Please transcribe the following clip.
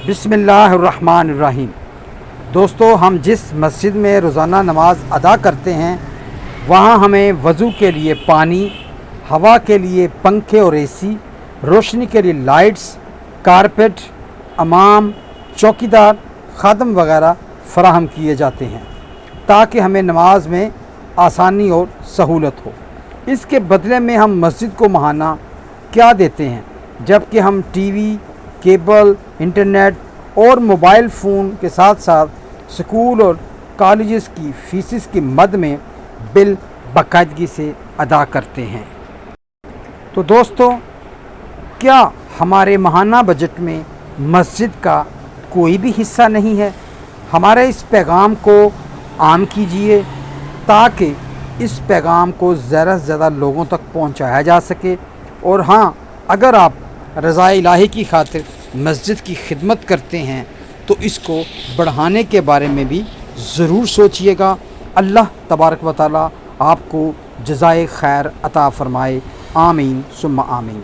बिस्मिल्लाहिर्रहमानिर्रहीम। दोस्तों, हम जिस मस्जिद में रोज़ाना नमाज अदा करते हैं वहाँ हमें वज़ू के लिए पानी, हवा के लिए पंखे और एसी, रोशनी के लिए लाइट्स, कारपेट, इमाम, चौकीदार, खादम वगैरह फराहम किए जाते हैं ताकि हमें नमाज में आसानी और सहूलत हो। इसके बदले में हम मस्जिद को माहाना क्या देते हैं, जबकि हम टीवी, केबल, इंटरनेट और मोबाइल फ़ोन के साथ साथ स्कूल और कॉलेजेस की फ़ीस की मद में बिल बाकायदगी से अदा करते हैं। तो दोस्तों, क्या हमारे माहाना बजट में मस्जिद का कोई भी हिस्सा नहीं है? हमारे इस पैगाम को आम कीजिए ताकि इस पैगाम को ज़्यादा से ज़्यादा लोगों तक पहुंचाया जा सके। और हाँ, अगर आप रज़ाए इलाही की खातिर मस्जिद की खिदमत करते हैं तो इसको बढ़ाने के बारे में भी ज़रूर सोचिएगा। अल्लाह तबारक व तआला आपको जज़ाए खैर अता फ़रमाए। आमीन सुम्मा आमीन।